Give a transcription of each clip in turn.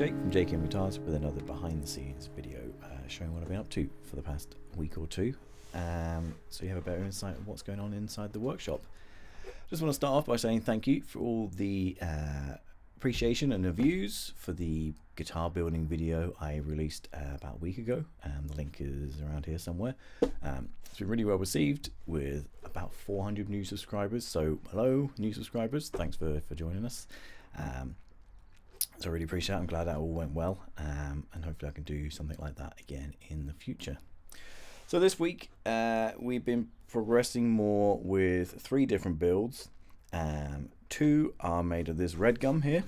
Jake from JKM Guitars with another behind the scenes video showing what I've been up to for the past week or two, so you have a better insight of what's going on inside the workshop. Just want to start off by saying thank you for all the appreciation and the views for the guitar building video I released about a week ago. The link is around here somewhere. It's been really well received with about 400 new subscribers, so hello new subscribers, thanks for joining us. So I really appreciate it. I'm glad that all went well, and hopefully I can do something like that again in the future. So this week we've been progressing more with 3 different builds. 2 are made of this red gum here,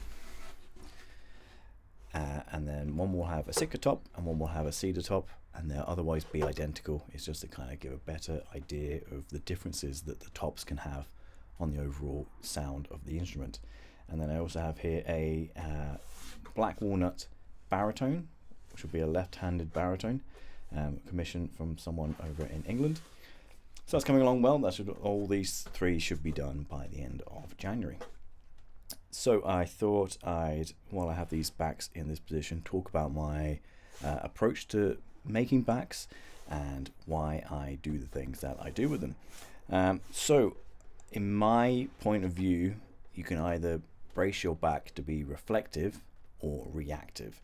and then one will have a Sitka top and one will have a cedar top, and they'll otherwise be identical. It's just to kind of give a better idea of the differences that the tops can have on the overall sound of the instrument. And then I also have here a black walnut baritone, which will be a left-handed baritone, commissioned from someone over in England. So that's coming along well. All these 3 should be done by the end of January. So I thought while I have these backs in this position, talk about my approach to making backs and why I do the things that I do with them. So in my point of view, you can either brace your back to be reflective or reactive.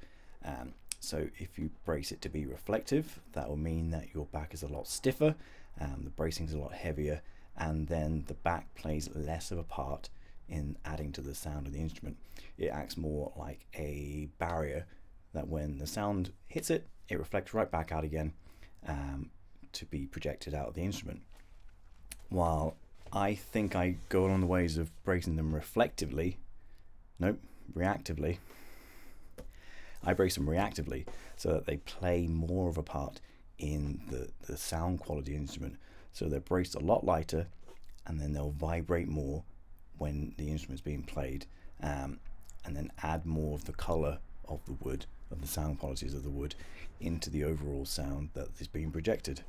So if you brace it to be reflective, that will mean that your back is a lot stiffer, the bracing is a lot heavier, and then the back plays less of a part in adding to the sound of the instrument. It acts more like a barrier that when the sound hits it, it reflects right back out again, to be projected out of the instrument. While I think I go along the ways of bracing them reactively. I brace them reactively so that they play more of a part in the sound quality of the instrument. So they're braced a lot lighter, and then they'll vibrate more when the instrument's being played, and then add more of the color of the wood, of the sound qualities of the wood, into the overall sound that is being projected.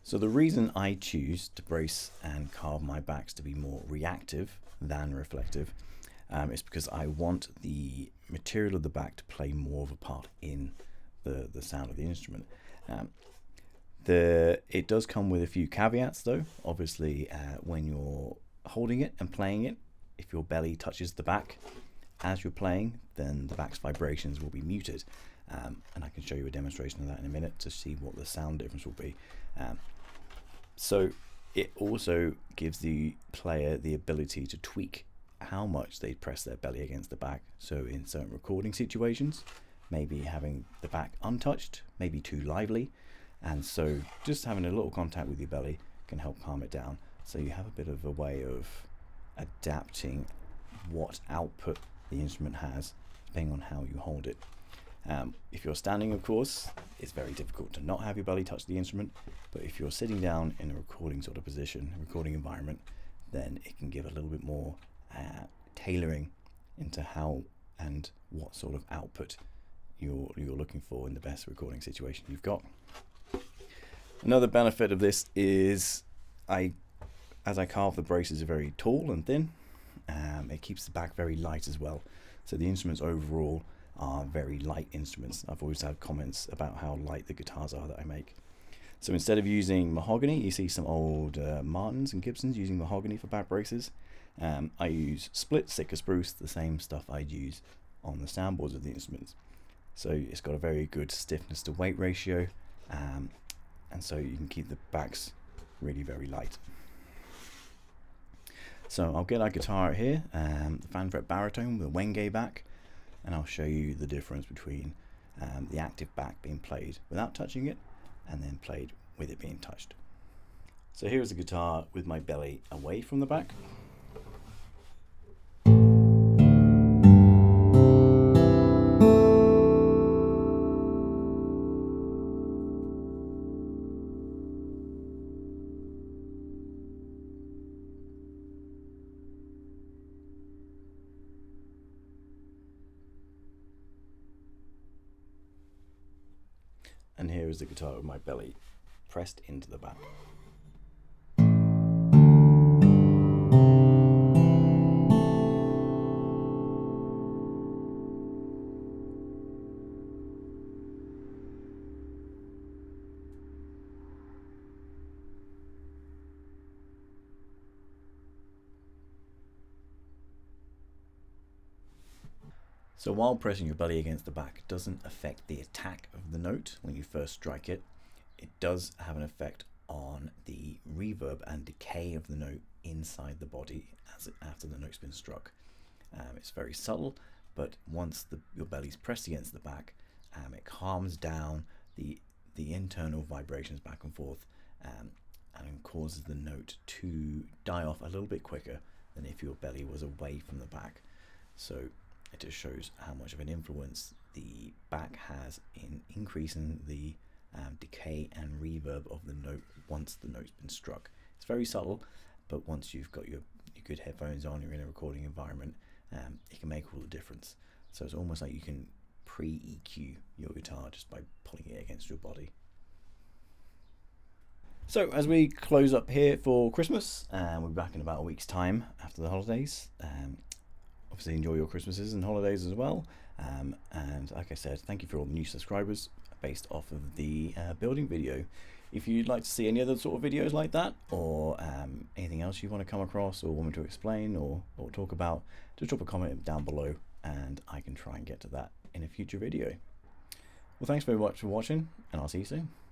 So the reason I choose to brace and carve my backs to be more reactive than reflective is because I want the material of the back to play more of a part in the sound of the instrument. It does come with a few caveats though. Obviously, when you're holding it and playing it, if your belly touches the back as you're playing, then the back's vibrations will be muted. And I can show you a demonstration of that in a minute to see what the sound difference will be. So it also gives the player the ability to tweak how much they press their belly against the back. So in certain recording situations, maybe having the back untouched, maybe too lively, and so just having a little contact with your belly can help calm it down. So you have a bit of a way of adapting what output the instrument has depending on how you hold it. If you're standing, of course, it's very difficult to not have your belly touch the instrument, but if you're sitting down in a recording sort of position, a recording environment, then it can give a little bit more tailoring into how and what sort of output you're looking for in the best recording situation you've got. Another benefit of this is as I carve, the braces are very tall and thin. It keeps the back very light as well. So the instruments overall are very light instruments. I've always had comments about how light the guitars are that I make. So instead of using mahogany, you see some old Martins and Gibsons using mahogany for back braces. I use split Sitka spruce, the same stuff I'd use on the soundboards of the instruments. So it's got a very good stiffness to weight ratio, and so you can keep the backs really very light. So I'll get our guitar out here, the fanfret baritone with a Wenge back, and I'll show you the difference between the active back being played without touching it and then played with it being touched. So here is the guitar with my belly away from the back. And here is the guitar with my belly pressed into the back. So while pressing your belly against the back doesn't affect the attack of the note when you first strike it, it does have an effect on the reverb and decay of the note inside the body after the note's been struck. It's very subtle, but once your belly's pressed against the back, it calms down the internal vibrations back and forth, and causes the note to die off a little bit quicker than if your belly was away from the back. So it just shows how much of an influence the back has in increasing the decay and reverb of the note once the note's been struck. It's very subtle, but once you've got your good headphones on, you're in a recording environment, it can make all the difference. So it's almost like you can pre-EQ your guitar just by pulling it against your body. So as we close up here for Christmas, we'll be back in about a week's time after the holidays. Obviously enjoy your Christmases and holidays as well. And like I said, thank you for all the new subscribers based off of the building video. If you'd like to see any other sort of videos like that, or anything else you want to come across or want me to explain or talk about, just drop a comment down below and I can try and get to that in a future video. Well, thanks very much for watching, and I'll see you soon.